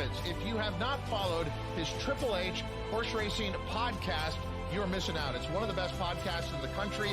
is. If you have not followed his Triple H horse racing podcast, you're missing out. It's one of the best podcasts in the country.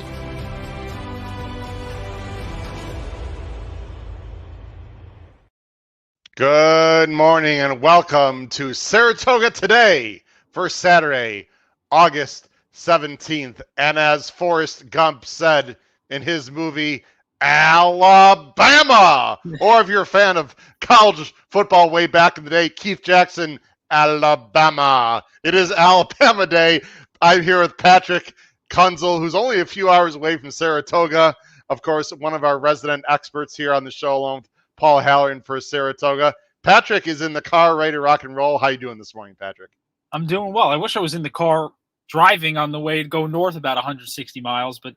Good morning and welcome to Saratoga Today for Saturday, August 17th. And as Forrest Gump said in his movie, Alabama. Or if you're a fan of college football way back in the day, Keith Jackson, Alabama. It is Alabama Day. I'm here with Patrick Kunzel, who's only a few hours away from Saratoga. Of course, one of our resident experts here on the show, along with Paul Halloran for Saratoga. Patrick is in the car ready to rock and roll. How you doing this morning, Patrick? I'm doing well. I wish I was in the car driving on the way to go north about 160 miles, but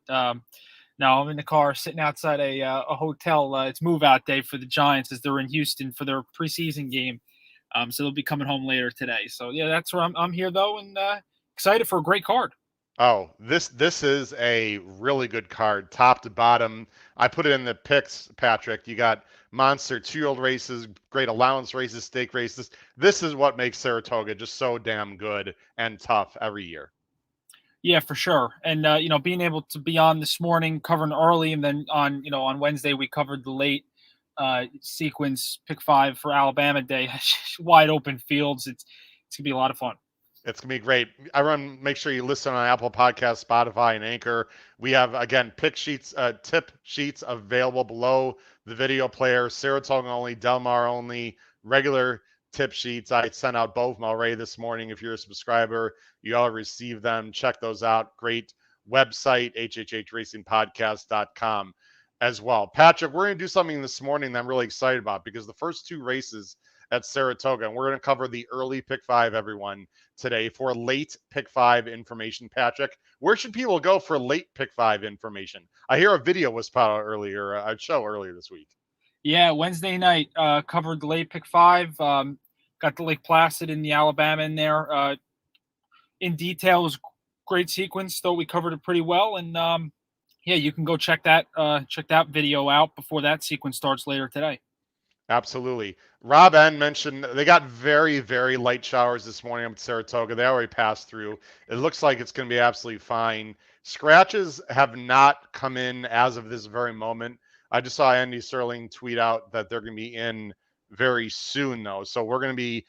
no, I'm in the car sitting outside a hotel. It's move-out day for the Giants as they're in Houston for their preseason game. So they'll be coming home later today. So, yeah, that's where I'm here, though, and excited for a great card. Oh, this is a really good card, top to bottom. I put it in the picks, Patrick. You got monster 2-year-old races, great allowance races, stake races. This is what makes Saratoga just so damn good and tough every year. Yeah, for sure. And, being able to be on this morning, covering early, and then on Wednesday we covered the late sequence, pick 5 for Alabama Day, wide open fields. It's going to be a lot of fun. It's going to be great. Everyone, make sure you listen on Apple Podcasts, Spotify, and Anchor. We have, again, pick sheets, tip sheets available below the video player. Saratoga only, Del Mar only, regular tip sheets. I sent out both of them already this morning. If you're a subscriber, you all receive them. Check those out. Great website, hhhracingpodcast.com as well. Patrick, we're going to do something this morning that I'm really excited about because the first 2 races at Saratoga, and we're going to cover the early pick 5, everyone, today for late pick 5 information. Patrick, where should people go for late pick 5 information? I hear a video was put out earlier, a show earlier this week. Yeah, Wednesday night covered the late pick 5. Got the Lake Placid and the Alabama in there in detail. It was a great sequence, though we covered it pretty well. And yeah, you can go check that video out before that sequence starts later today. Absolutely. Rob N mentioned they got very, very light showers this morning up at Saratoga. They already passed through. It looks like it's going to be absolutely fine. Scratches have not come in as of this very moment. I just saw Andy Sterling tweet out that they're going to be in very soon, though. So we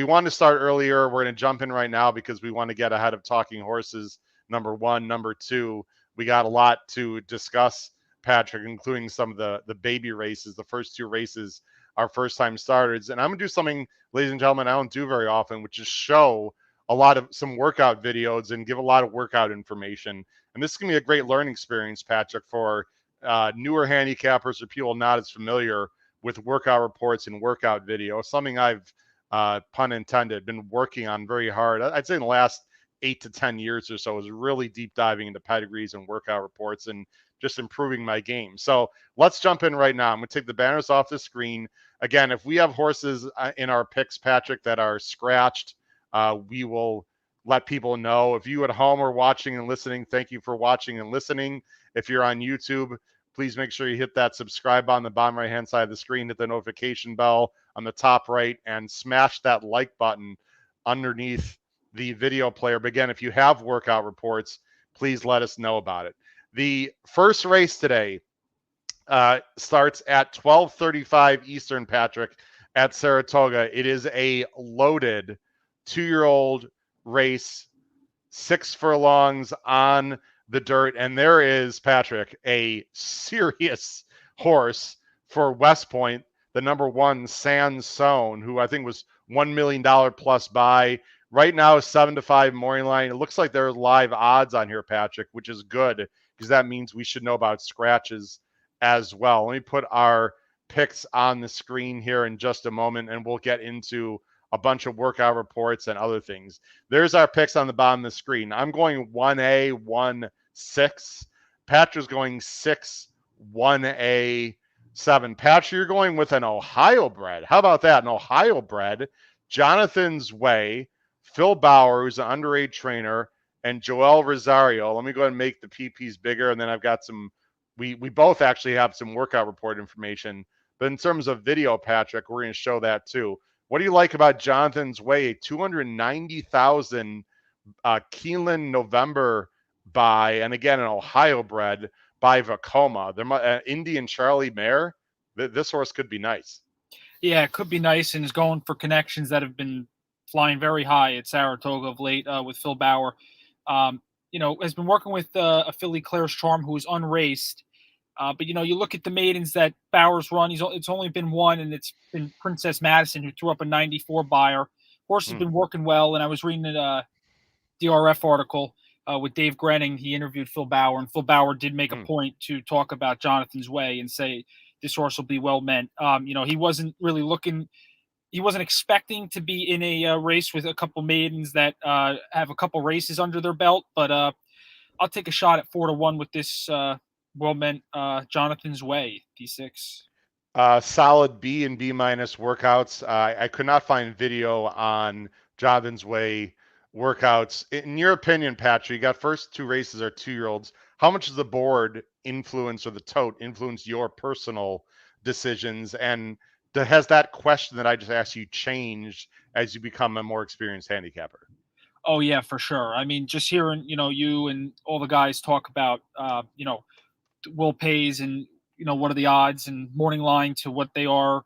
want to start earlier. We're going to jump in right now because we want to get ahead of Talking Horses, number 1. Number 2, we got a lot to discuss, Patrick, including some of the baby races. The first 2 races are first-time starters. And I'm going to do something, ladies and gentlemen, I don't do very often, which is show some workout videos and give a lot of workout information. And this is going to be a great learning experience, Patrick, for newer handicappers or people not as familiar with workout reports and workout video, something I've, pun intended, been working on very hard. I'd say in the last 8 to 10 years or so is really deep diving into pedigrees and workout reports and just improving my game. So let's jump in right now. I'm going to take the banners off the screen. Again, if we have horses in our picks, Patrick, that are scratched, we will let people know. If you at home are watching and listening, thank you for watching and listening. If you're on YouTube, please make sure you hit that subscribe button on the bottom right-hand side of the screen, hit the notification bell on the top right, and smash that like button underneath the video player. But again, if you have workout reports, please let us know about it. The first race today starts at 12:35 Eastern, Patrick, at Saratoga. It is a loaded 2-year-old race, 6 furlongs on the dirt. And there is, Patrick, a serious horse for West Point, the number 1 Sansone, who I think was $1 million plus buy. Right now, 7-5 morning line. It looks like there's live odds on here, Patrick, which is good because that means we should know about scratches as well. Let me put our picks on the screen here in just a moment, and we'll get into a bunch of workout reports and other things. There's our picks on the bottom of the screen. I'm going 1A, 1, 6. Patrick's going 6, 1A, 7. Patrick, you're going with an Ohio bred. How about that? An Ohio bred. Jonathan's Way, Phil Bauer, who's an underage trainer, and Joel Rosario. Let me go ahead and make the PPs bigger, and then I've got some we both actually have some workout report information. But in terms of video, Patrick, we're going to show that too. What do you like about Jonathan's Way? 290,000 Keeneland November by, and again, an Ohio bred by Vacoma. Indian Charlie Mare. This horse could be nice. Yeah, it could be nice, and is going for connections that have been flying very high at Saratoga of late with Phil Bauer. Has been working with a filly, Claire's Charm, who is unraced. But you look at the maidens that Bauer's run. It's only been one, and it's been Princess Madison, who threw up a 94 buyer. Horse has been working well, and I was reading the DRF article with Dave Grenning. He interviewed Phil Bauer, and Phil Bauer did make a point to talk about Jonathan's Way and say this horse will be well meant. He wasn't really looking. He wasn't expecting to be in a race with a couple maidens that have a couple races under their belt, but I'll take a shot at 4-1 with this well meant Jonathan's Way D6. Solid B and B minus workouts. I could not find video on Jonathan's Way workouts. In your opinion, Patrick, you got first two races are 2-year-olds. How much does the board influence, or the tote influence, your personal decisions? And has that question that I just asked you changed as you become a more experienced handicapper? Oh yeah, for sure. I mean, just hearing you and all the guys talk about Will Pays and what are the odds and morning line to what they are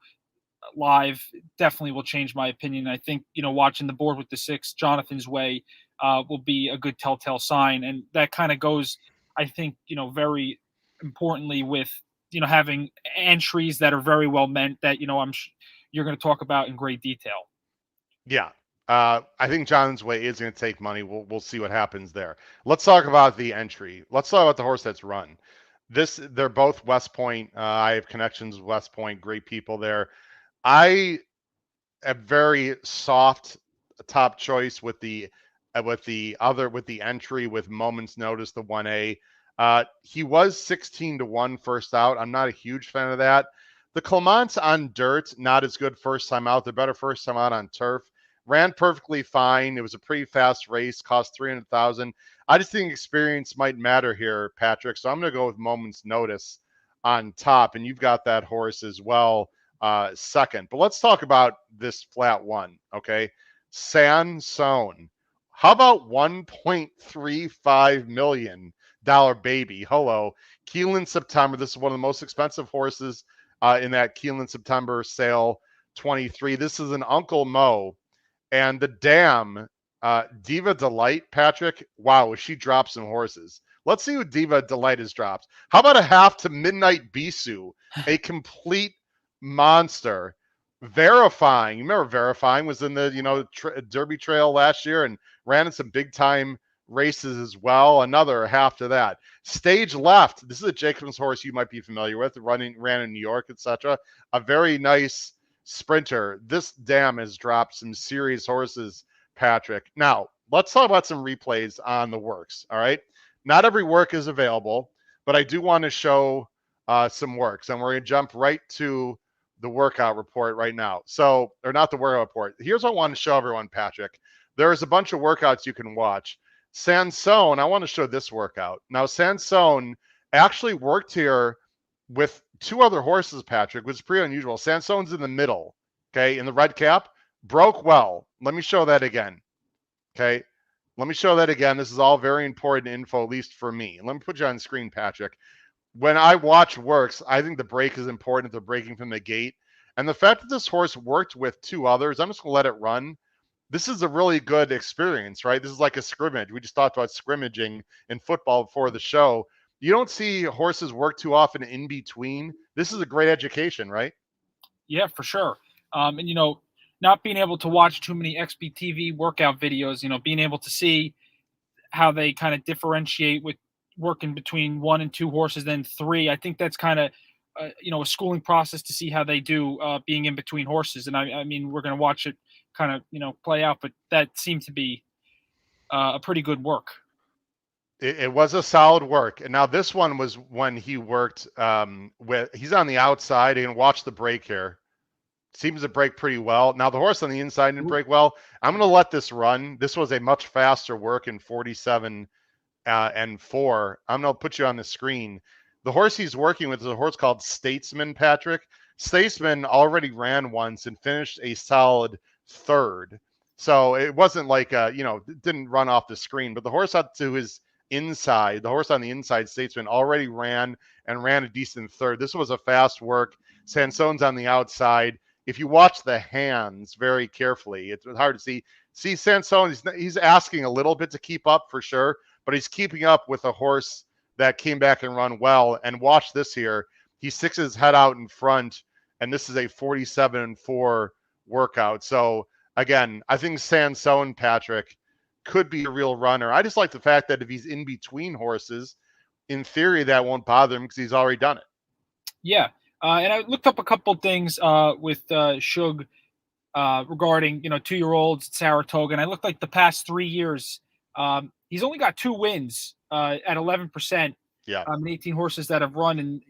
live definitely will change my opinion. I think watching the board with the 6, Jonathan's Way, will be a good telltale sign, and that kind of goes, I think, very importantly with having entries that are very well meant that you're going to talk about in great detail. Yeah. I think Jonathan's Way is going to take money. We'll see what happens there. Let's talk about the entry. Let's talk about the horse that's run. They're both West Point. I have connections with West Point. Great people there. I am very soft top choice with the entry with Moment's Notice, the 1A. He was 16-1 first out. I'm not a huge fan of that. The Clements on dirt, not as good first time out. They're better first time out on turf. Ran perfectly fine. It was a pretty fast race, cost $300,000. I just think experience might matter here, Patrick. So I'm going to go with Moment's Notice on top, and you've got that horse as well second. But let's talk about this flat one, okay? Sansone. How about $1.35 million baby? Hello. Keeneland September. This is one of the most expensive horses in that Keeneland September sale 23. This is an Uncle Mo. And the dam, Diva Delight, Patrick, wow, she dropped some horses. Let's see who Diva Delight has dropped. How about a half to Midnight Bisou, a complete monster. Verifying, you remember Verifying was in the Derby Trail last year and ran in some big time races as well. Another half to that. Stage Left. This is a Jacobs horse you might be familiar with. Ran in New York, etc. A very nice sprinter. This dam has dropped some serious horses, Patrick. Now, let's talk about some replays on the works, all right? Not every work is available, but I do want to show some works, and we're going to jump right to the workout report right now. So, or not the workout report. Here's what I want to show everyone, Patrick. There's a bunch of workouts you can watch. Sansone, I want to show this workout. Now, Sansone actually worked here with 2 other horses, Patrick, which is pretty unusual. Sansone's in the middle, okay, in the red cap. Broke well. Let me show that again, okay? Let me show that again. This is all very important info, at least for me. Let me put you on screen, Patrick. When I watch works, I think the break is important if they're breaking from the gate. And the fact that this horse worked with 2 others, I'm just going to let it run. This is a really good experience, right? This is like a scrimmage. We just talked about scrimmaging in football before the show. You don't see horses work too often in between. This is a great education, right? Yeah, for sure. And, not being able to watch too many XBTV workout videos, being able to see how they kind of differentiate with working between 1 and 2 horses, then 3. I think that's kind of, a schooling process to see how they do being in between horses. And I mean, we're going to watch it kind of, play out, but that seemed to be a pretty good work. It was a solid work. And now this one was when he worked he's on the outside. You can watch the break here. Seems to break pretty well. Now the horse on the inside didn't break well. I'm going to let this run. This was a much faster work in 47 and 4. I'm going to put you on the screen. The horse he's working with is a horse called Statesman, Patrick. Statesman already ran once and finished a solid third. So it wasn't like, didn't run off the screen, but the horse up to his inside, the horse on the inside, Statesman, already ran a decent third. This was a fast work. Sansone's on the outside. If you watch the hands very carefully, it's hard to see. See Sansone, he's asking a little bit to keep up for sure, but he's keeping up with a horse that came back and run well. And watch this here. He sticks his head out in front, and this is a 47-4 workout. So again, I think Sansone, Patrick, could be a real runner. I just like the fact that if he's in between horses, in theory, that won't bother him because he's already done it. Yeah. And I looked up a couple things with Shug regarding, 2-year-olds at Saratoga. And I looked like the past 3 years, he's only got 2 wins at 11%. Yeah. 18 horses that have run in,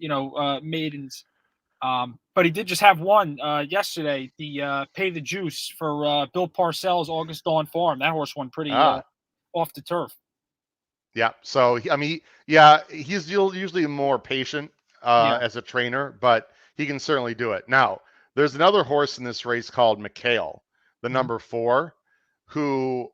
maidens. But he did just have one yesterday, the Pay the Juice for Bill Parcells' August Dawn Farm. That horse won pretty off the turf. Yeah. So, he's usually more patient as a trainer, but he can certainly do it. Now, there's another horse in this race called Mikhail, the number 4, who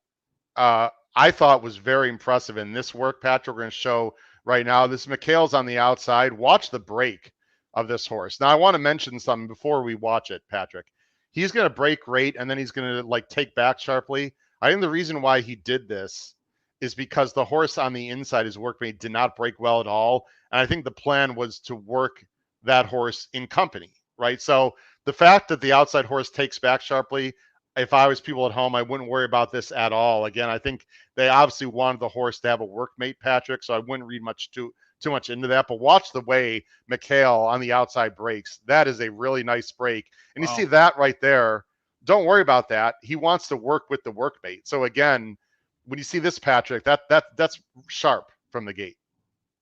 I thought was very impressive in this work, Patrick. We're going to show right now. This Mikhail's on the outside. Watch the break of this horse. Now, I want to mention something before we watch it, Patrick. He's going to break great, and then he's going to take back sharply. I think the reason why he did this is because the horse on the inside, his workmate, did not break well at all. And I think the plan was to work that horse in company, right? So the fact that the outside horse takes back sharply, if I was people at home, I wouldn't worry about this at all. Again, I think they obviously wanted the horse to have a workmate, Patrick, so I wouldn't read too much into that. But watch the way Mikhail on the outside breaks. That is a really nice break. And you see that right there. Don't worry about that. He wants to work with the workmate. So again, when you see this, Patrick, that's sharp from the gate.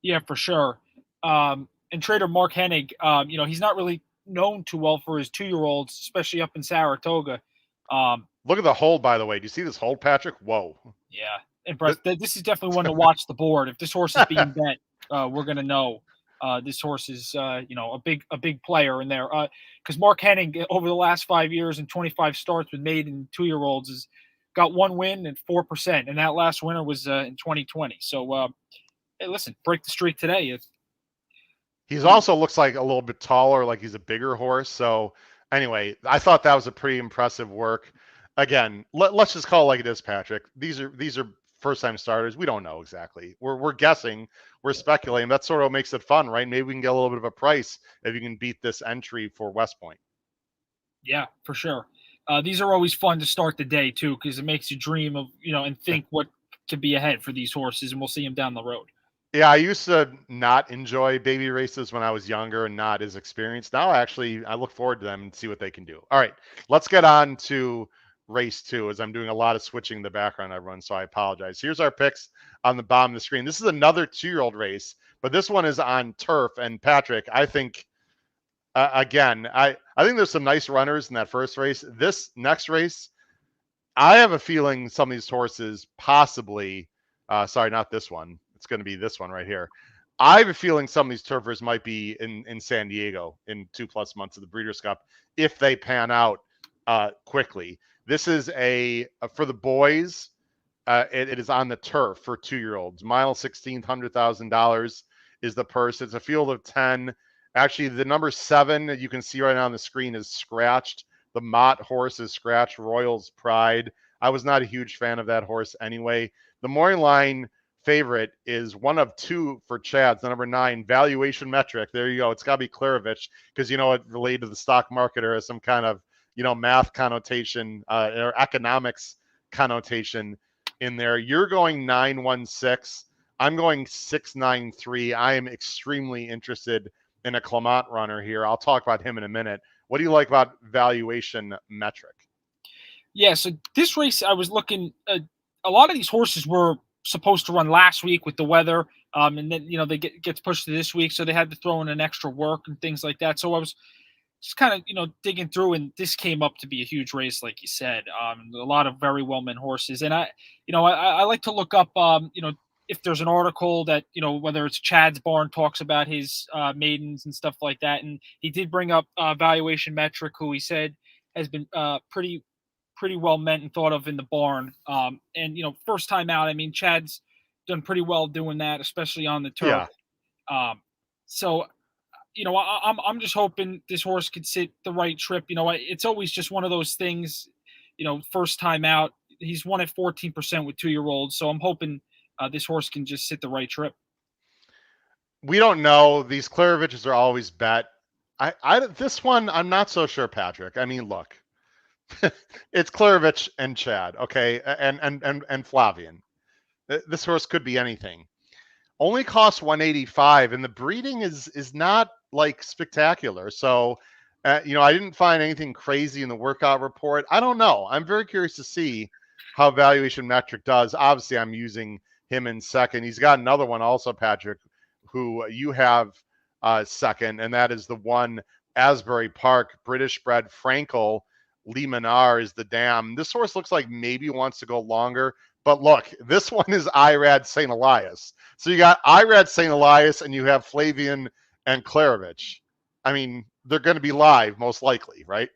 Yeah, for sure. And trader Mark Hennig, he's not really known too well for his 2-year-olds, especially up in Saratoga. Look at the hold, by the way. Do you see this hold, Patrick? Whoa. Yeah. Impressive. This is definitely one to watch the board. If this horse is being bet, we're going to know this horse is, a big player in there. Because Mark Hennig, over the last 5 years and 25 starts with maiden 2-year-olds, has got 1 win and 4%. And that last winner was in 2020. So, hey, listen, break the streak today. He's also looks like a little bit taller, like he's a bigger horse. So anyway, I thought that was a pretty impressive work. Again, let's just call it like it is, Patrick. These are first-time starters. We don't know exactly. We're guessing. We're speculating. That sort of makes it fun, right? Maybe we can get a little bit of a price if you can beat this entry for West Point. Yeah, for sure. These are always fun to start the day, too, because it makes you dream of, and think what could be ahead for these horses, and we'll see them down the road. Yeah, I used to not enjoy baby races when I was younger and not as experienced. Now, actually, I look forward to them and see what they can do. All right, let's get on to race 2, as I'm doing a lot of switching in the background, everyone, so I apologize. Here's our picks on the bottom of the screen. This is another 2-year-old race, but this one is on turf. And Patrick, I think, again, I think there's some nice runners in that first race. This next race, I have a feeling some of these horses possibly, sorry, not this one. It's going to be this one right here. I have a feeling some of these turfers might be in San Diego in 2+ months of the Breeders' Cup if they pan out quickly. This is for the boys. It is on the turf for 2-year-olds. Mile 16th, $100,000 is the purse. It's a field of 10. Actually, the number 7 that you can see right now on the screen is scratched. The Mott horse is scratched. Royal's Pride. I was not a huge fan of that horse anyway. The morning line favorite is one of 2 for Chad's, the number 9, Valuation Metric. There you go. It's got to be Klarovich because it related to the stock market or some kind of math connotation or economics connotation in there. You're going 916. I'm going 693. I am extremely interested in a Clement runner here. I'll talk about him in a minute. What do you like about Valuation Metric? Yeah, so this race, I was looking. A lot of these horses were supposed to run last week with the weather, and then they gets pushed to this week, so they had to throw in an extra work and things like that. So I was just kind of digging through, and this came up to be a huge race, like you said. A lot of very well-meant horses, and I like to look up if there's an article that, whether it's Chad's Barn talks about his maidens and stuff like that. And he did bring up Valuation Metric, who he said has been pretty well meant and thought of in the barn. And first time out, I mean, Chad's done pretty well doing that, especially on the turf. Yeah. So I'm just hoping this horse could sit the right trip. It's always just one of those things. First time out, he's won at 14% with 2-year-olds. So I'm hoping this horse can just sit the right trip. We don't know. These Claroviches are always bet. This one, I'm not so sure, Patrick. I mean, look, it's Clarovich and Chad, okay, and Flavian. This horse could be anything. Only costs 185, and the breeding is not like spectacular. So, I didn't find anything crazy in the workout report. I don't know. I'm very curious to see how Valuation Metric does. Obviously, I'm using him in second. He's got another one also, Patrick, who you have second, and that is the one Asbury Park British bred Frankel. Lee Menard is the dam. This horse looks like maybe wants to go longer. But look, this one is Irad St. Elias. So you got Irad St. Elias and you have Flavian and Clarovich. I mean, they're going to be live most likely, right?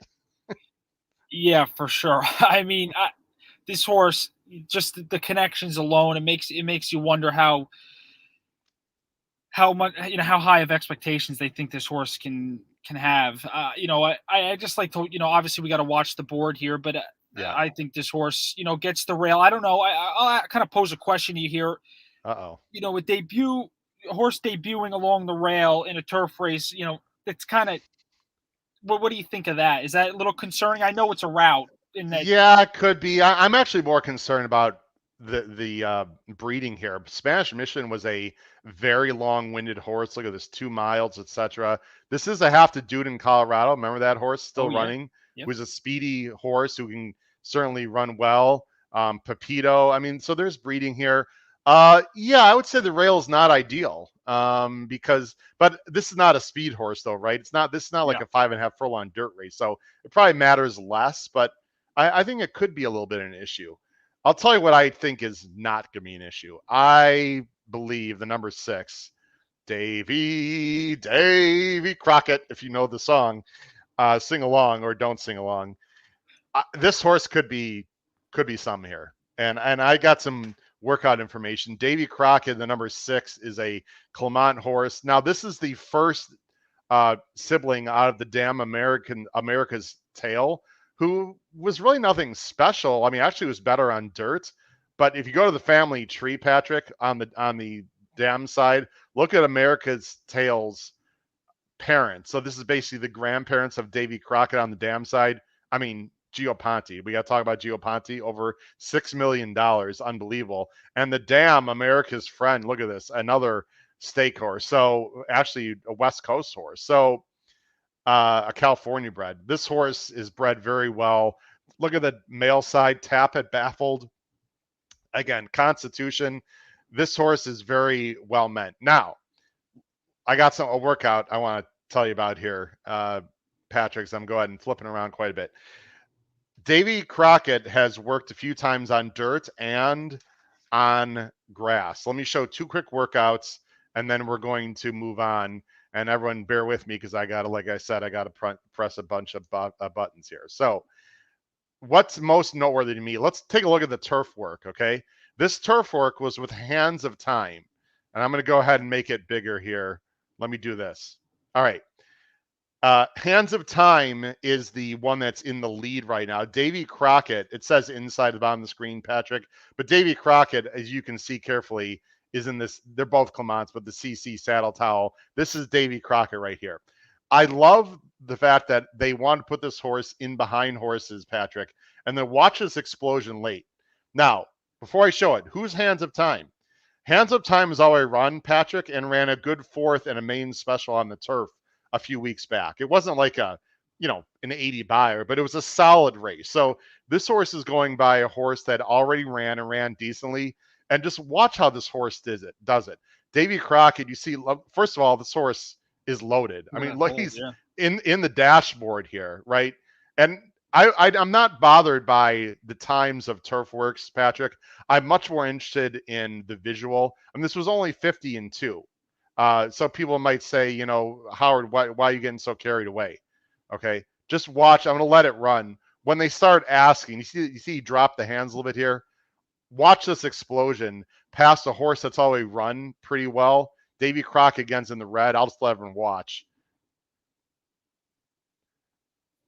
Yeah, for sure. I mean, this horse, just the connections alone, it makes you wonder how much, how high of expectations they think this horse can have. I just like to, obviously we got to watch the board here, but yeah. I think this horse, gets the rail. I don't know. I'll kind of pose a question to you here. With horse debuting along the rail in a turf race, it's kind of, what do you think of that? Is that a little concerning? I know it's a route. Yeah, it could be. I'm actually more concerned about the breeding here. Spanish Mission was a very long-winded horse. Look at this, 2 miles, etc. This is a half to dude in Colorado. Remember that horse still running? Yep. Was a speedy horse who can certainly run well. Pepito. I mean, so there's breeding here. Yeah, I would say the rail is not ideal but this is not a speed horse though, right? This is not like a 5.5 furlong dirt race, so it probably matters less. But I think it could be a little bit of an issue. I'll tell you what I think is not going to be an issue. I believe the number 6, Davy Crockett, if you know the song, sing along or don't sing along. This horse could be some here, and I got some workout information. Davy Crockett, the number 6, is a Clement horse. Now this is the first sibling out of the dam America's Tail, who was really nothing special. I mean, actually was better on dirt. But if you go to the family tree, Patrick, on the dam side, look at America's Tail's parents. So this is basically the grandparents of Davy Crockett on the dam side. I mean, Gio Ponte. We got to talk about Gio Ponte. Over $6 million. Unbelievable. And the dam, America's Friend. Look at this. Another stake horse. So actually a West Coast horse. So a California bred. This horse is bred very well. Look at the male side, Tappet, Baffled. Again, Constitution. This horse is very well meant. Now, I got a workout I want to tell you about here, Patrick. So I'm going to go ahead and flipping around quite a bit. Davy Crockett has worked a few times on dirt and on grass. Let me show 2 quick workouts, and then we're going to move on. And everyone bear with me because like I said, I got to press a bunch of buttons here. So what's most noteworthy to me? Let's take a look at the turf work, okay? This turf work was with Hands of Time. And I'm going to go ahead and make it bigger here. Let me do this. All right. Hands of Time is the one that's in the lead right now. Davy Crockett, it says inside the bottom of the screen, Patrick. But Davy Crockett, as you can see carefully, is in this. They're both Clements, but the CC saddle towel. This is Davy Crockett right here. I love the fact that they want to put this horse in behind horses, Patrick, and then watch this explosion late. Now, before I show it, who's Hands of Time? Hands of Time has already run, Patrick, and ran a good 4th and a main special on the turf a few weeks back. It wasn't like an 80 buyer, but it was a solid race. So this horse is going by a horse that already ran and ran decently. And just watch how this horse does it. Davy Crockett, you see, first of all, this horse is loaded. I mean, look, he's in the dashboard here, right? And I'm not bothered by the times of turf works, Patrick. I'm much more interested in the visual. I mean, this was only 50-2. So people might say, you know, Howard, why are you getting so carried away? Okay, just watch. I'm going to let it run. When they start asking, you see, he dropped the hands a little bit here. Watch this explosion past a horse that's already run pretty well. Davy Crockett again's in the red. I'll just let everyone watch.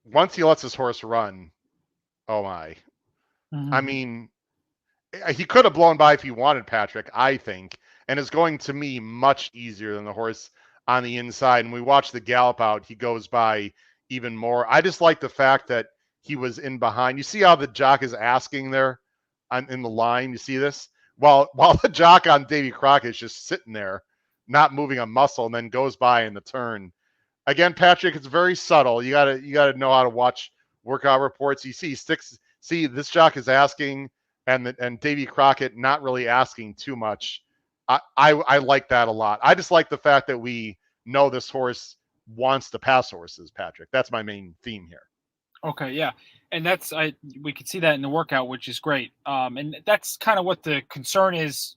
Once he lets his horse run, oh my. I mean, he could have blown by if he wanted, Patrick, I think, and it's going to me much easier than the horse on the inside. And we watch the gallop out, he goes by even more. I just like the fact that he was in behind. You see how the jock is asking there in the line? You see this? While the jock on Davy Crockett is just sitting there, not moving a muscle, and then goes by in the turn. Again, Patrick, it's very subtle. You gotta know how to watch workout reports. You see, this jock is asking, and Davy Crockett not really asking too much. I like that a lot. I just like the fact that we know this horse wants to pass horses, Patrick. That's my main theme here. Okay, yeah, and we could see that in the workout, which is great. And that's kind of what the concern is,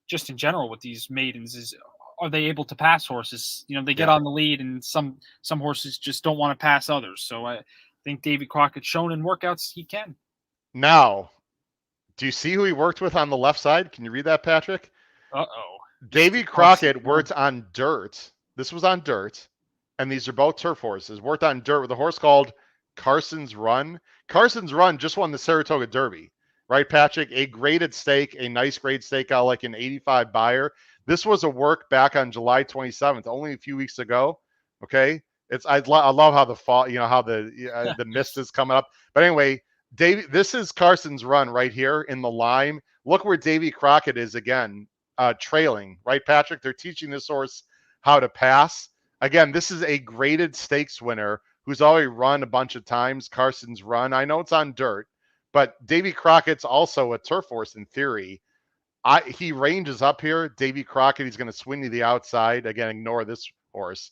just in general with these maidens, is are they able to pass horses? You know, they get on the lead, and some horses just don't want to pass others. So I think Davy Crockett's shown in workouts he can. Now, do you see who he worked with on the left side? Can you read that, Patrick? Uh-oh. Davy Crockett worked on dirt. This was on dirt, and these are both turf horses. Worked on dirt with a horse called Carson's Run. Carson's Run just won the Saratoga Derby, right, Patrick? A graded stake, a nice grade stake out like an 85 buyer. This was a work back on July 27th, only a few weeks ago. Okay, I love how the fall, you know, how the mist is coming up. But anyway, this is Carson's Run right here in the lime. Look where Davy Crockett is again, trailing, right, Patrick? They're teaching this horse how to pass. Again, this is a graded stakes winner who's already run a bunch of times. Carson's Run. I know it's on dirt, but Davy Crockett's also a turf horse in theory. He ranges up here. Davy Crockett, he's going to swing to the outside. Again, ignore this horse.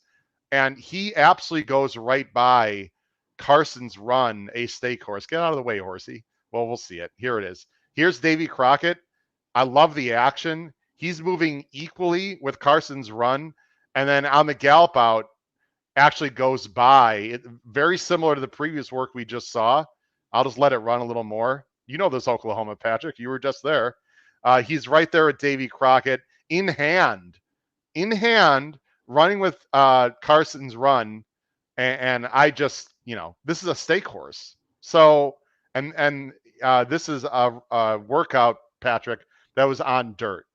And he absolutely goes right by Carson's Run, a stake horse. Get out of the way, horsey. Well, we'll see it. Here it is. Here's Davy Crockett. I love the action. He's moving equally with Carson's Run. And then on the gallop out, actually goes by. Very similar to the previous work we just saw. I'll just let it run a little more. You know this Oklahoma, Patrick. You were just there. He's right there at Davy Crockett in hand, running with Carson's Run. And I just, you know, this is a stake horse. So, and this is a workout, Patrick, that was on dirt.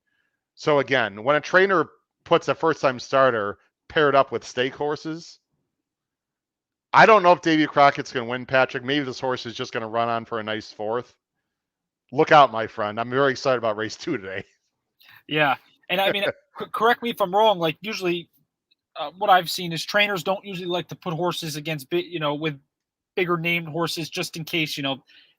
So again, when a trainer puts a first-time starter paired up with stake horses, I don't know if Davy Crockett's going to win, Patrick. Maybe this horse is just going to run on for a nice fourth. Look out, my friend. I'm very excited about race 2 today. Yeah. And I mean, correct me if I'm wrong. Like usually what I've seen is trainers don't usually like to put horses against, with bigger named horses just in case,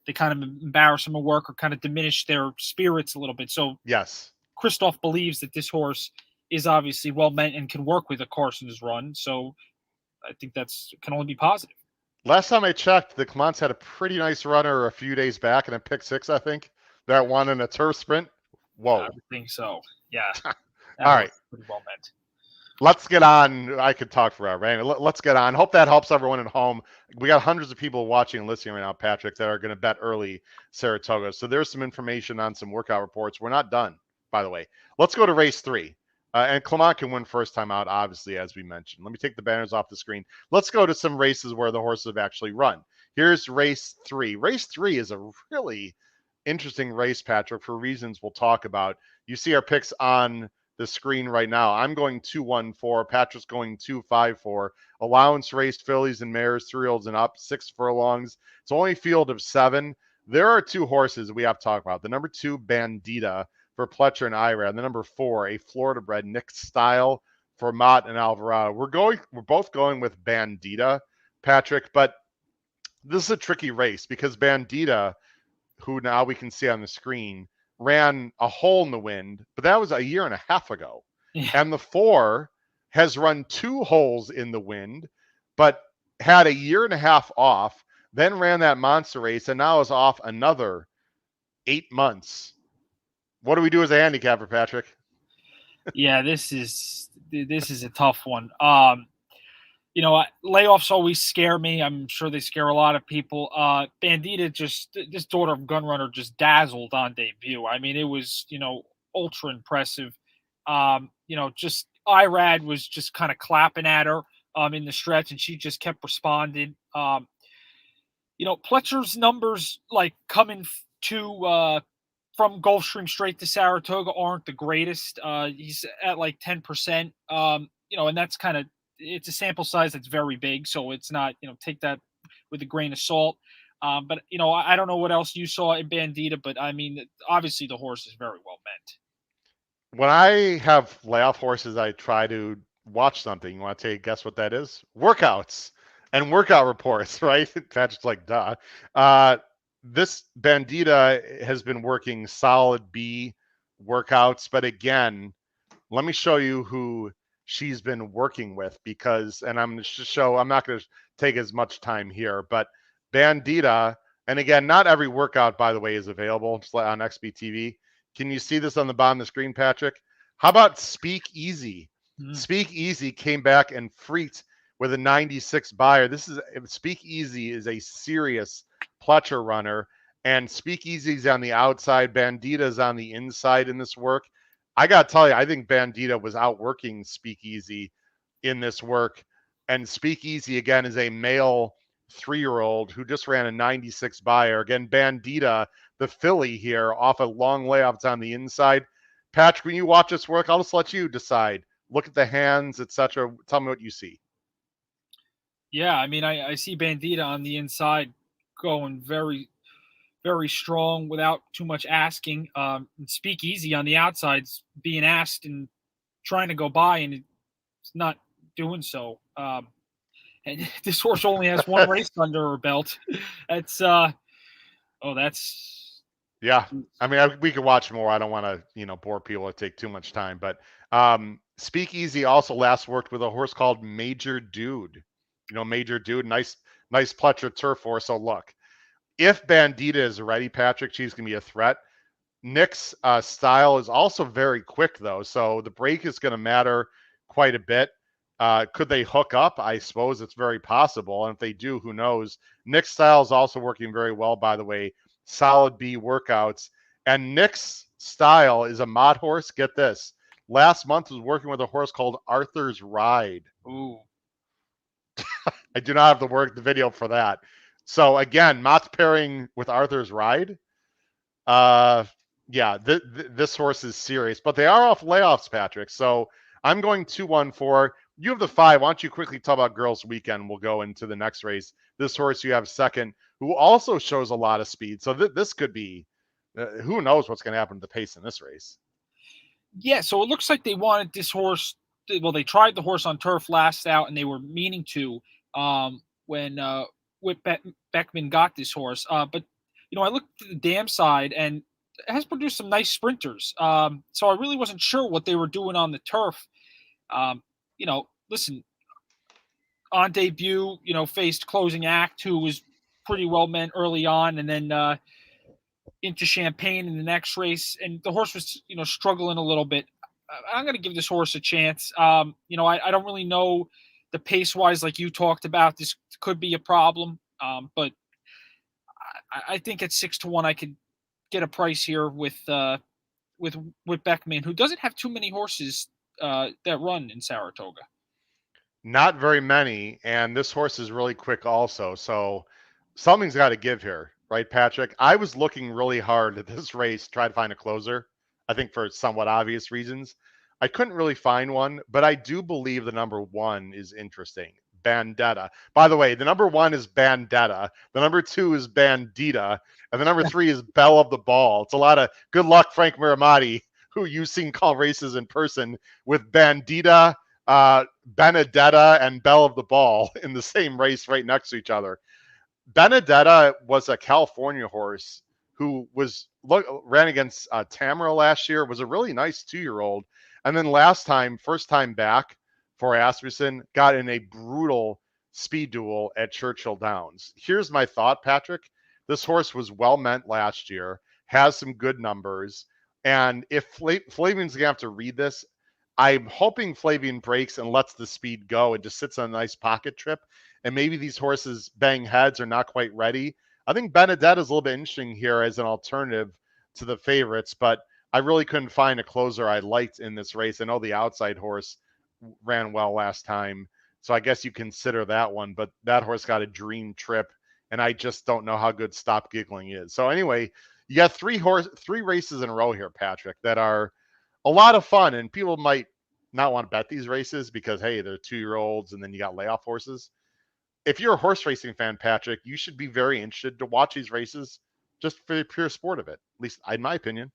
they kind of embarrass them at work or kind of diminish their spirits a little bit. So yes, Christoph believes that this horse is obviously well meant and can work with a Carson's Run. So I think can only be positive. Last time I checked, the Clements had a pretty nice runner a few days back in a pick 6, I think. That won in a turf sprint. Whoa. I think so. Yeah. All right. Pretty well meant. Let's get on. I could talk forever. Right? Let's get on. Hope that helps everyone at home. We got hundreds of people watching and listening right now, Patrick, that are going to bet early Saratoga. So there's some information on some workout reports. We're not done, by the way. Let's go to race 3. And Clement can win first time out, obviously, as we mentioned. Let me take the banners off the screen. Let's go to some races where the horses have actually run. Here's race 3. Race 3 is a really interesting race, Patrick, for reasons we'll talk about. You see our picks on the screen right now. I'm going 2-1-4. Patrick's going 2-5-4. Allowance raced fillies and mares, 3-year-olds and up, 6 furlongs. It's only a field of 7. There are 2 horses we have to talk about. The number 2, Bandita, for Pletcher and Ira, and the number 4, a Florida bred Nick Style for Mott and Alvarado. We're both going with Bandita, Patrick, but this is a tricky race because Bandita, who now we can see on the screen, ran a hole in the wind, but that was a year and a half ago. Yeah. And the 4 has run 2 holes in the wind, but had a year and a half off. then ran that monster race, and now is off another 8 months. What do we do as a handicapper, Patrick? Yeah, this is a tough one. Layoffs always scare me. I'm sure they scare a lot of people. Bandita this daughter of Gunrunner just dazzled on debut. I mean, it was, ultra impressive. Just Irad was just kind of clapping at her in the stretch, and she just kept responding. Pletcher's numbers, like coming to from Gulfstream straight to Saratoga, aren't the greatest. He's at like 10%. And that's kind of, it's a sample size that's very big, so it's not, take that with a grain of salt. But I don't know what else you saw in Bandita, but I mean, obviously the horse is very well meant. When I have layoff horses, I try to watch something. You want to guess what that is? Workouts and workout reports, right? Patrick's like, duh. This Bandita has been working solid B workouts, but again, let me show you who she's been working with and I'm going to show, I'm not going to take as much time here, but Bandita, and again, not every workout, by the way, is available just on XBTV. Can you see this on the bottom of the screen, Patrick? How about Speak Easy? Speak Easy came back and freaked with a 96 buyer. Speak Easy is a serious Pletcher runner, and Speak Easy's on the outside. Bandita's on the inside in this work. I got to tell you, I think Bandita was outworking Speak Easy in this work. And Speak Easy, again, is a male 3-year-old who just ran a 96 buyer. Again, Bandita, the filly here, off a long layoffs on the inside. Patrick, when you watch this work, I'll just let you decide. Look at the hands, etc. Tell me what you see. Yeah, I mean, I see Bandita on the inside going very, very strong without too much asking. Speak Easy on the outside's being asked and trying to go by, and it's not doing so. And this horse only has one race under her belt. That's yeah. I mean, we could watch more. I don't want to, bore people or take too much time. But Speak Easy also last worked with a horse called Major Dude. Major Dude, nice Pletcher turf horse. So look, if Bandita is ready, Patrick, she's going to be a threat. Nick's style is also very quick, though. So the break is going to matter quite a bit. Could they hook up? I suppose it's very possible. And if they do, who knows? Nick's style is also working very well, by the way. Solid B workouts. And Nick's style is a mod horse. Get this. Last month was working with a horse called Arthur's Ride. Ooh. I do not have the video for that. So again, Mott's pairing with Arthur's Ride. Yeah, this horse is serious, but they are off layoffs, Patrick. So I'm going 2-1-4. You have the 5. Why don't you quickly talk about Girls Weekend? We'll go into the next race. This horse you have second, who also shows a lot of speed. So this could be, who knows what's going to happen to the pace in this race. Yeah, so it looks like they wanted this horse. Well, they tried the horse on turf last out, and they were meaning to when Whit Beckman got this horse. But I looked at the dam side, and it has produced some nice sprinters. So I really wasn't sure what they were doing on the turf. Listen, on debut, faced Closing Act, who was pretty well meant early on, and then into Champagne in the next race, and the horse was, struggling a little bit. I'm going to give this horse a chance. I don't really know the pace-wise, like you talked about. This could be a problem, but I think at 6-1, I could get a price here with Beckman, who doesn't have too many horses that run in Saratoga. Not very many, and this horse is really quick also. So something's got to give here, right, Patrick? I was looking really hard at this race, try to find a closer. I think for somewhat obvious reasons. I couldn't really find one, but I do believe the number 1 is interesting. Bandetta. By the way, the number 1 is Bandetta. The number 2 is Bandita. And the number 3 is Belle of the Ball. It's a lot of good luck, Frank Miramati, who you've seen call races in person, with Bandita, Benedetta, and Belle of the Ball in the same race right next to each other. Benedetta was a California horse who ran against Tamara last year, was a really nice 2-year-old. And then first time back for Asmussen, got in a brutal speed duel at Churchill Downs. Here's my thought, Patrick. This horse was well meant last year, has some good numbers, and if Flavian's gonna have to read this, I'm hoping Flavian breaks and lets the speed go and just sits on a nice pocket trip. And maybe these horses bang heads are not quite ready. I think Benedetta is a little bit interesting here as an alternative to the favorites, but I really couldn't find a closer I liked in this race. I know the outside horse ran well last time, so I guess you consider that one, but that horse got a dream trip, and I just don't know how good Stop Giggling is. So anyway, you got three races in a row here, Patrick, that are a lot of fun, and people might not want to bet these races because, hey, they're 2-year-olds, and then you got layoff horses. If you're a horse racing fan, Patrick, you should be very interested to watch these races just for the pure sport of it, at least in my opinion.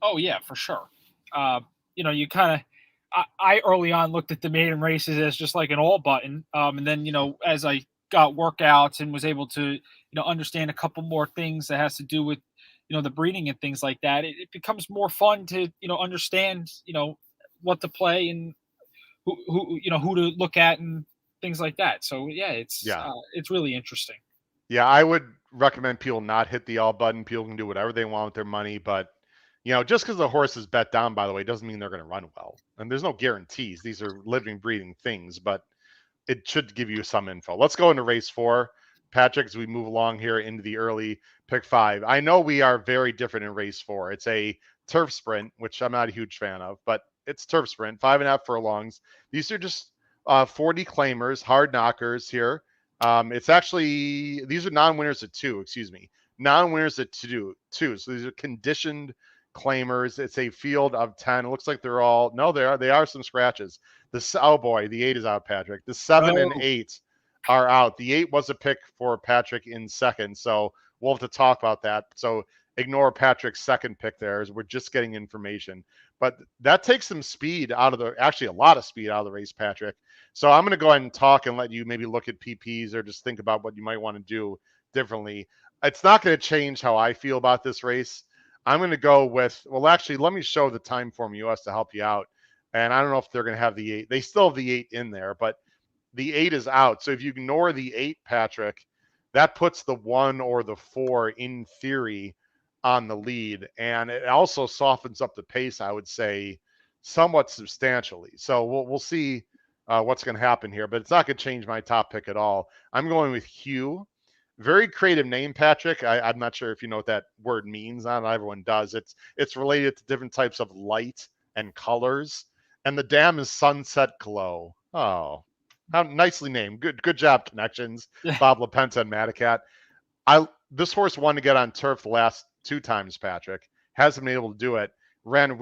Oh, yeah, for sure. You kind of, I early on looked at the maiden races as just like an all button. And then, as I got workouts and was able to, understand a couple more things that has to do with, the breeding and things like that, it becomes more fun to, understand, what to play and who to look at and things like that. So yeah, it's really interesting. Yeah, I would recommend people not hit the all button. People can do whatever they want with their money, but just because the horse is bet down, by the way, doesn't mean they're going to run well. And there's no guarantees. These are living, breathing things, but it should give you some info. Let's go into race 4, Patrick, as we move along here into the early pick 5. I know we are very different in race 4. It's a turf sprint, which I'm not a huge fan of, but it's turf sprint, 5.5 furlongs. These are just 40 claimers, hard knockers here. It's actually, these are non-winners at 2, non-winners at 2. So these are conditioned claimers. It's a field of 10. It looks like they're all, no, they are some scratches. Oh boy, the 8 is out, Patrick. The 7 and 8 are out. The 8 was a pick for Patrick in second, so we'll have to talk about that. So ignore Patrick's second pick there, as we're just getting information. But that takes some speed out of actually a lot of speed out of the race, Patrick. So I'm going to go ahead and talk and let you maybe look at PPs or just think about what you might want to do differently. It's not going to change how I feel about this race. I'm going to go with, well, actually, let me show the Timeform US to help you out. And I don't know if they're going to have the 8. They still have the 8 in there, but the 8 is out. So if you ignore the 8, Patrick, that puts the 1 or the 4 in theory on the lead. And it also softens up the pace, I would say, somewhat substantially. So we'll see what's going to happen here, but it's not going to change my top pick at all. I'm going with Hugh. Very creative name, Patrick. I'm not sure if you know what that word means. Not everyone does. It's related to different types of light and colors. And the dam is Sunset Glow. Oh, how nicely named. Good job, Connections. Bob LaPenta and Matacat. This horse wanted to get on turf the last 2 times, Patrick. Hasn't been able to do it. Ran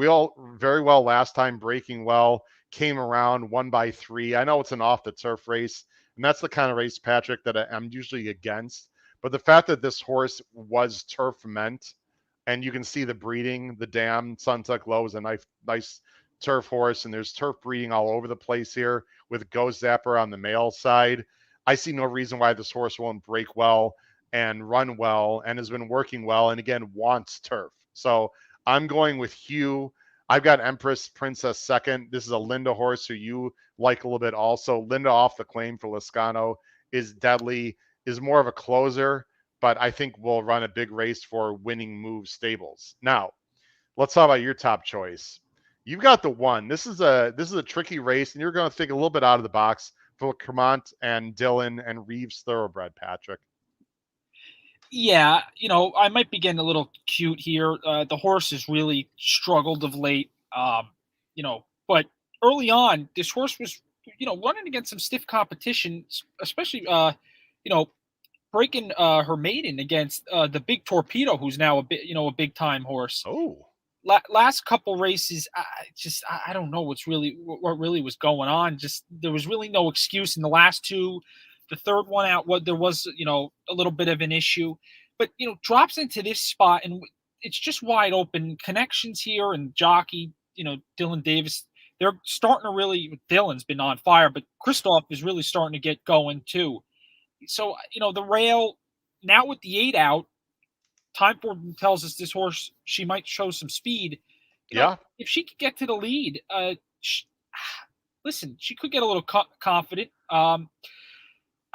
very well last time, breaking well. Came around, won by 3. I know it's an off the turf race, and that's the kind of race, Patrick, that I'm usually against. But the fact that this horse was turf meant, and you can see the breeding, the dam, Sunset Glow is a nice turf horse, and there's turf breeding all over the place here with Go Zapper on the male side. I see no reason why this horse won't break well and run well and has been working well and, again, wants turf. So I'm going with Hugh. I've got Empress Princess second. This is a Linda horse who you like a little bit also. Linda off the claim for Lascano is deadly, is more of a closer, but I think will run a big race for Winning Move Stables. Now, let's talk about your top choice. You've got the 1. This is a tricky race, and you're going to think a little bit out of the box for Cremont and Dillon and Reeves Thoroughbred, Patrick. Yeah, I might be getting a little cute here. The horse has really struggled of late, but early on, this horse was, running against some stiff competition, especially, breaking her maiden against the Big Torpedo, who's now a big time horse. Oh. Last couple races, I don't know what really was going on. Just there was really no excuse in the last 2. The third one out, there was a little bit of an issue, but drops into this spot and it's just wide open. Connections here and jockey, Dylan Davis, they're starting to really. Dylan's been on fire, but Christoph is really starting to get going too. So the rail now with the 8 out. Timeform tells us this horse, she might show some speed. If she could get to the lead, she could get a little confident.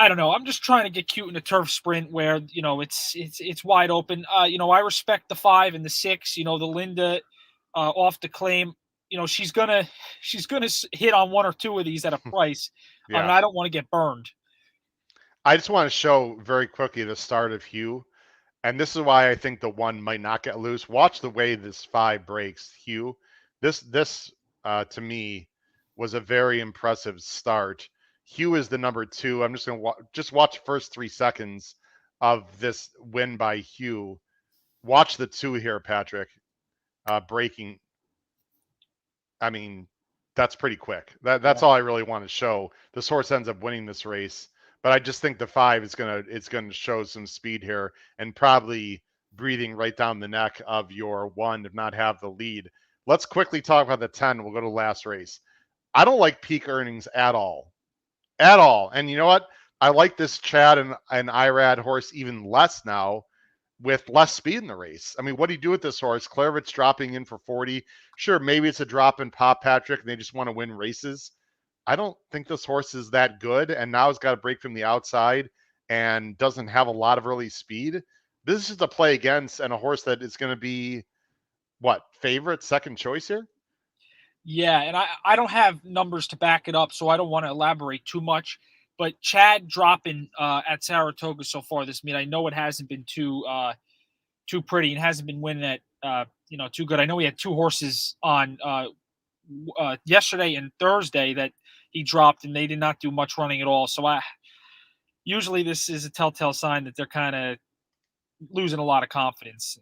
I don't know. I'm just trying to get cute in a turf sprint where it's wide open. I respect the 5 and the 6. The Linda off the claim. She's gonna hit on one or two of these at a price. I mean, Yeah. I don't want to get burned. I just want to show very quickly the start of Hugh. And this is why I think the 1 might not get loose. Watch the way this 5 breaks Hugh. This to me was a very impressive start. Hugh is the number 2. I'm just going to just watch the first 3 seconds of this win by Hugh. Watch the 2 here, Patrick. Breaking. I mean, that's pretty quick. That's all I really want to show. This horse ends up winning this race, but I just think the 5 is gonna show some speed here and probably breathing right down the neck of your 1, if not have the lead. Let's quickly talk about the 10. We'll go to the last race. I don't like peak earnings at all. At all. And you know what? I like this Chad and Irad horse even less now with less speed in the race. I mean, what do you do with this horse? Clairvott's dropping in for 40. Sure, maybe it's a drop in pop, Patrick, and they just want to win races. I don't think this horse is that good, and now it's got to break from the outside and doesn't have a lot of early speed. This is a play against and a horse that is going to be, what, favorite, second choice here? Yeah, and I don't have numbers to back it up, so I don't want to elaborate too much. But Chad dropping at Saratoga so far this meet, I know it hasn't been too pretty and hasn't been winning at too good. I know he had 2 horses on yesterday and Thursday that he dropped, and they did not do much running at all. So usually this is a telltale sign that they're kind of losing a lot of confidence.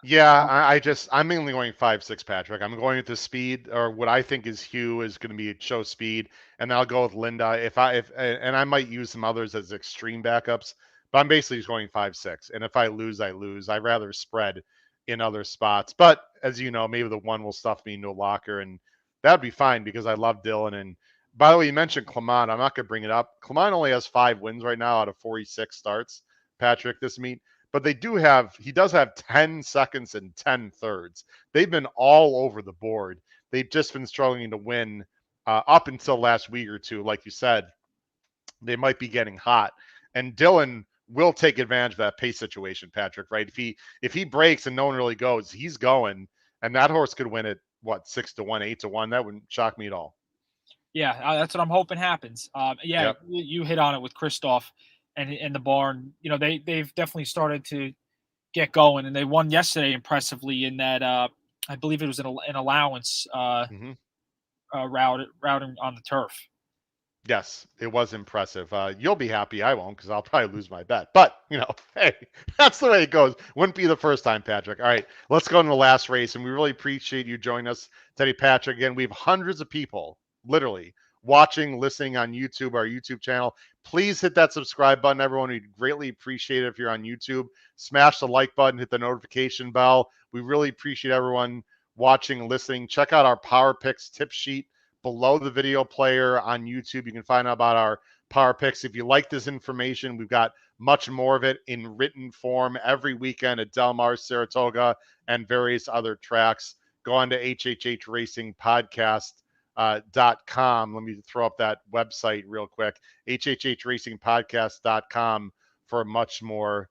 Yeah, I'm mainly going 5-6, Patrick. I'm going with the speed, or what I think is Hugh is going to be show speed, and then I'll go with Linda. And I might use some others as extreme backups, but I'm basically just going 5-6. And if I lose, I lose. I'd rather spread in other spots. But as you know, maybe the 1 will stuff me into a locker, and that'd be fine because I love Dylan. And by the way, you mentioned Clement. I'm not going to bring it up. Clement only has 5 wins right now out of 46 starts, Patrick, this meet. But he does have 10 seconds and 10 thirds. They've been all over the board. They've just been struggling to win up until last week or two. Like you said, they might be getting hot. And Dylan will take advantage of that pace situation, Patrick, right? If he breaks and no one really goes, he's going. And that horse could win it, 6-1, 8-1. That wouldn't shock me at all. Yeah, that's what I'm hoping happens. Yep. You hit on it with Christoph and the barn. They've definitely started to get going, and they won yesterday impressively in that I believe it was an allowance routing on the turf. Yes, it was impressive. You'll be happy. I won't because I'll probably lose my bet. But, hey, that's the way it goes. Wouldn't be the first time, Patrick. All right, let's go into the last race. And we really appreciate you joining us today, Patrick. Again, we have hundreds of people, literally, watching, listening on YouTube, our YouTube channel. Please hit that subscribe button, everyone. We'd greatly appreciate it if you're on YouTube. Smash the like button, hit the notification bell. We really appreciate everyone watching and listening. Check out our Power Picks tip sheet below the video player on YouTube. You can find out about our Power Picks. If you like this information, we've got much more of it in written form every weekend at Del Mar, Saratoga, and various other tracks. Go on to hhhracingpodcast.com. Let me throw up that website real quick, hhhracingpodcast.com, for much more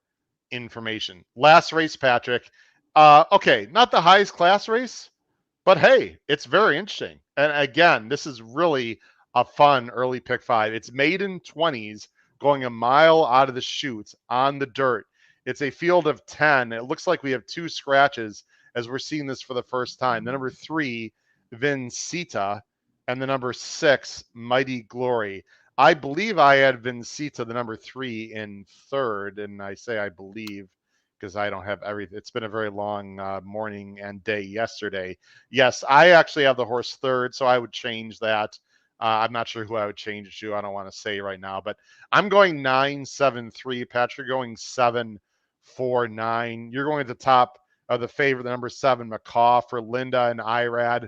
information. Last race, Patrick. Okay, not the highest class race, but hey, it's very interesting. And again, this is really a fun early pick 5. It's maiden 20s going a mile out of the chute on the dirt. It's a field of 10. It looks like we have 2 scratches as we're seeing this for the first time. The number 3, Vincita, and the number 6, Mighty Glory. I believe I had Vincita, the number 3, in third, and I say I believe because I don't have everything. It's been a very long morning and day yesterday. Yes, I actually have the horse third, so I would change that. I'm not sure who I would change it to. I don't want to say right now, but I'm going 9-7-3. Patrick, you're going 7-4-9. You're going at the top of the favorite, the number 7, McCaw, for Linda and Irad.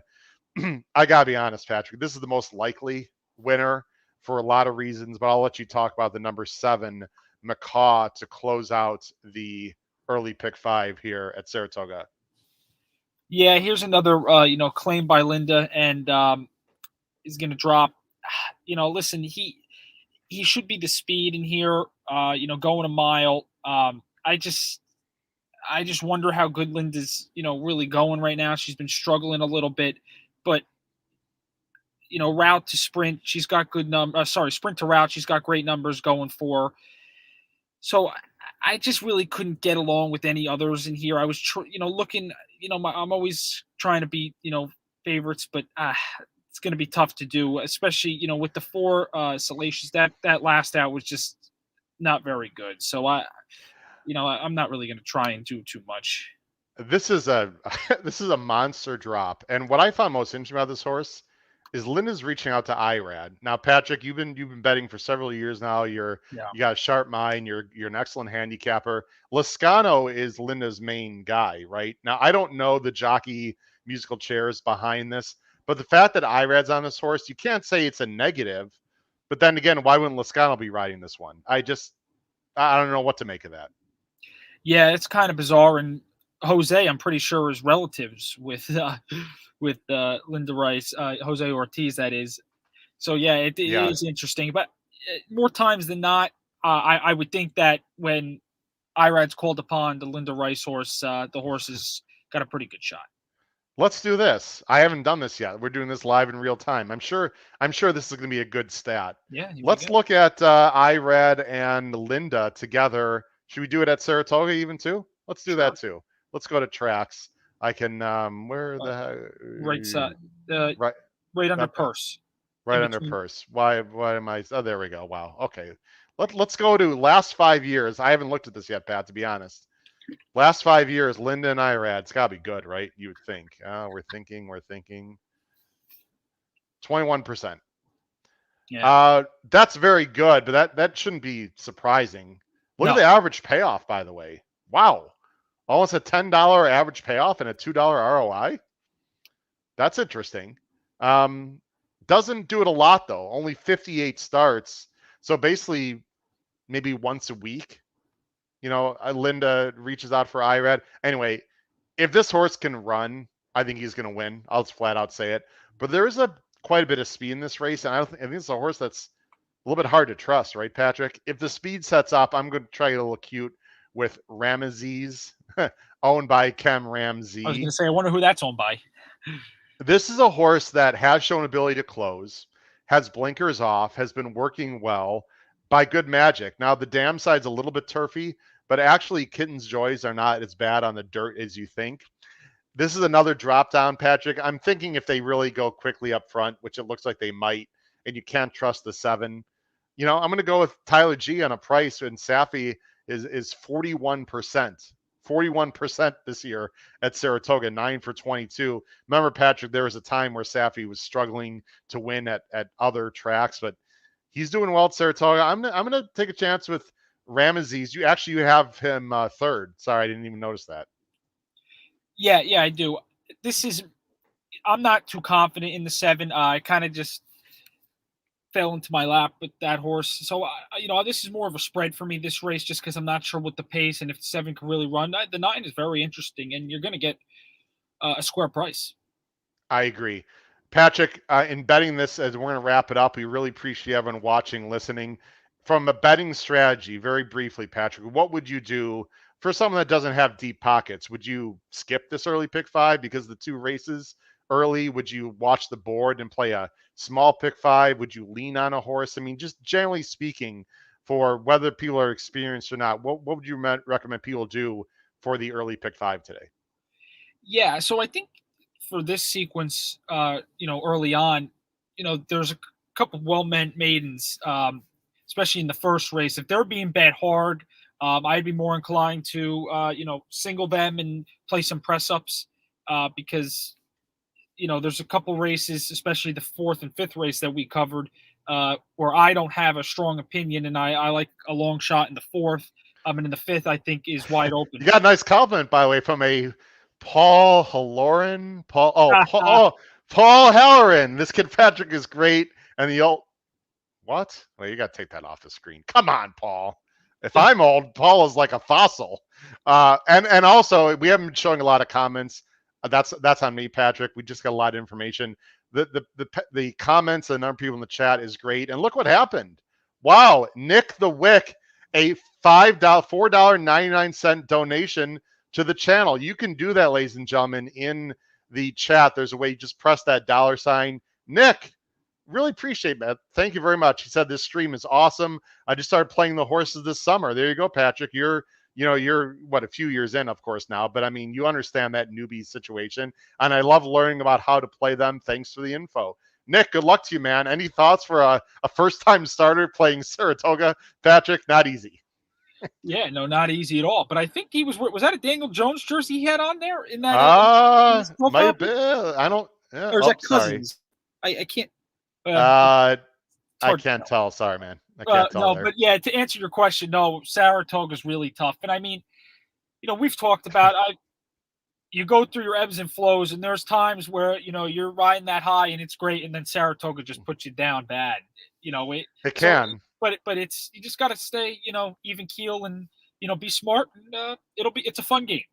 I got to be honest, Patrick. This is the most likely winner for a lot of reasons, but I'll let you talk about the number 7, McCaw, to close out the early pick 5 here at Saratoga. Yeah, here's another claim by Linda, and is going to drop. Listen, he should be the speed in here. Going a mile. I just wonder how good Linda's really going right now. She's been struggling a little bit, but route to sprint, she's got good sprint to route, she's got great numbers going for her. So I just really couldn't get along with any others in here. I was, looking, I'm always trying to beat, favorites, but it's going to be tough to do, especially, with the 4 Salacious. That last out was just not very good. So I'm not really going to try and do too much. This is a this is a monster drop. And what I found most interesting about this horse is Linda's reaching out to IRAD. Now, Patrick, you've been betting for several years now. You got a sharp mind. You're an excellent handicapper. Lascano is Linda's main guy, right? Now, I don't know the jockey musical chairs behind this, but the fact that IRAD's on this horse, you can't say it's a negative. But then again, why wouldn't Lascano be riding this one? I don't know what to make of that. Yeah, it's kind of bizarre. And Jose, I'm pretty sure, is relatives with Linda Rice, Jose Ortiz, that is. So yeah, it is interesting. But more times than not, I would think that when IRAD's called upon the Linda Rice horse, the horse has got a pretty good shot. Let's do this. I haven't done this yet. We're doing this live in real time. I'm sure this is going to be a good stat. Yeah. Let's look at IRAD and Linda together. Should we do it at Saratoga even too? Let's do that too. Let's go to tracks. I can where the right side, right under purse. Right under purse. Why am I? Oh, there we go. Wow. Okay. Let's go to last 5 years. I haven't looked at this yet, Pat, to be honest. Last 5 years, Linda and IRAD. It's got to be good, right? You would think. We're thinking. 21%. Yeah. That's very good, but that shouldn't be surprising. Look at the average payoff, by the way. Wow. Almost a $10 average payoff and a $2 ROI. That's interesting. Doesn't do it a lot, though. Only 58 starts. So basically, maybe once a week, Linda reaches out for IRAD. Anyway, if this horse can run, I think he's going to win. I'll just flat out say it. But there is quite a bit of speed in this race, and I think it's a horse that's a little bit hard to trust, right, Patrick? If the speed sets up, I'm going to try to get a little cute with Ramesses, owned by Kem Ramsey. I was going to say, I wonder who that's owned by. This is a horse that has shown ability to close, has blinkers off, has been working well by good magic. Now, the dam side's a little bit turfy, but actually Kitten's Joys are not as bad on the dirt as you think. This is another drop down, Patrick. I'm thinking if they really go quickly up front, which it looks like they might, and you can't trust the 7, I'm going to go with Tyler G on a price, and Safi is 41%. 41% this year at Saratoga, 9 for 22. Remember, Patrick, there was a time where Safi was struggling to win at other tracks, but he's doing well at Saratoga. I'm gonna take a chance with Ramesses. You have him third. Sorry, I didn't even notice that. Yeah, I do. I'm not too confident in the 7. I kind of just fell into my lap with that horse. So, this is more of a spread for me, this race, just because I'm not sure what the pace and if the 7 can really run. The 9 is very interesting, and you're going to get a square price. I agree. Patrick, in betting this, as we're going to wrap it up, we really appreciate everyone watching, listening. From a betting strategy, very briefly, Patrick, what would you do for someone that doesn't have deep pockets? Would you skip this early pick 5 because the 2 races early? Would you watch the board and play a small pick 5? Would you lean on a horse? I mean, just generally speaking, for whether people are experienced or not, what would you recommend people do for the early pick 5 today? Yeah, so I think for this sequence, early on, there's a couple of well-meant maidens, especially in the first race. If they're being bet hard, I'd be more inclined to, single them and play some press-ups because, there's a couple races, especially the 4th and 5th race that we covered, where I don't have a strong opinion, and I like a long shot in the 4th. And in the 5th, I think is wide open. You got a nice compliment, by the way, from a Paul Halloran. Paul Halloran. This kid Patrick is great. And the old what? Well, you got to take that off the screen. Come on, Paul. If I'm old, Paul is like a fossil. And also, we haven't been showing a lot of comments. That's on me, Patrick. We just got a lot of information. The comments and the number of people in the chat is great. And look what happened. Wow, Nick the Wick, a $4.99 donation to the channel. You can do that, ladies and gentlemen, in the chat. There's a way you just press that $sign. Nick, really appreciate that. Thank you very much. He said this stream is awesome. I just started playing the horses this summer. There you go, Patrick. You're what, a few years in, of course, now, but I mean, you understand that newbie situation, and I love learning about how to play them. Thanks for the info. Nick, good luck to you, man. Any thoughts for a first-time starter playing Saratoga? Patrick, not easy. Yeah, no, not easy at all. But I think he was that a Daniel Jones jersey he had on there in that? Might have been. I don't. Yeah. Or is that Cousins? Sorry. I can't. I can't tell. Sorry, man. I can't tell. No, but yeah, to answer your question, no, Saratoga's really tough. And I mean, we've talked about you go through your ebbs and flows, and there's times where you're riding that high and it's great, and then Saratoga just puts you down bad. It can. But it's, you just got to stay even keel and be smart, and it's a fun game.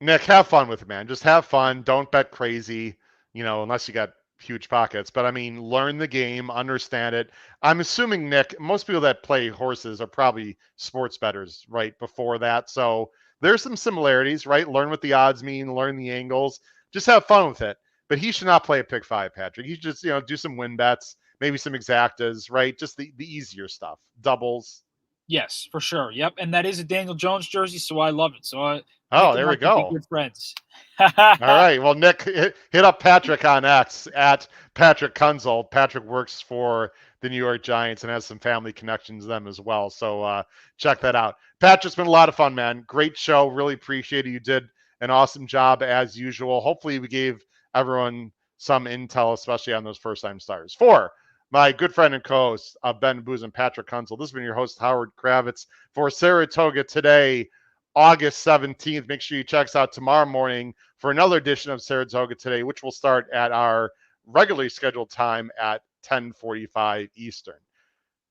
Nick, have fun with it, man. Just have fun. Don't bet crazy, unless you got huge pockets. But I mean, learn the game, understand it. I'm assuming, Nick, most people that play horses are probably sports bettors right before that. So there's some similarities, right? Learn what the odds mean, learn the angles, just have fun with it. But he should not play a pick five, Patrick. He should just, do some win bets, maybe some exactas, right? Just the easier stuff, doubles. Yes, for sure. Yep. And that is a Daniel Jones jersey, so I love it. So there we go. Good friends. All right. Well, Nick, hit up Patrick on X at Patrick Kunzel. Patrick works for the New York Giants and has some family connections to them as well. So check that out. Patrick, it's been a lot of fun, man. Great show. Really appreciate it. You did an awesome job as usual. Hopefully we gave everyone some intel, especially on those first-time starters. For my good friend and co-host of Ben Booz and Patrick Kunzel, this has been your host, Howard Kravitz, for Saratoga today, August 17th. Make sure you check us out tomorrow morning for another edition of Saratoga Today, which will start at our regularly scheduled time at 10:45 Eastern.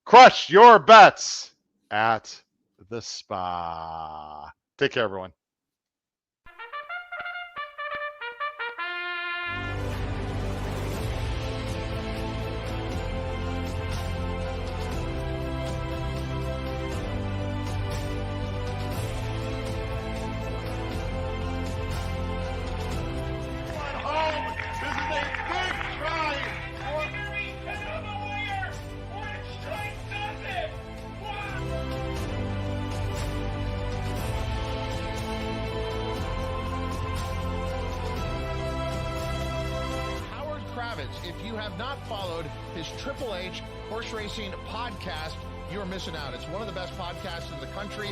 Crush your bets at the spa. Take care, everyone. If you have not followed his Triple H horse racing podcast, you're missing out. It's one of the best podcasts in the country.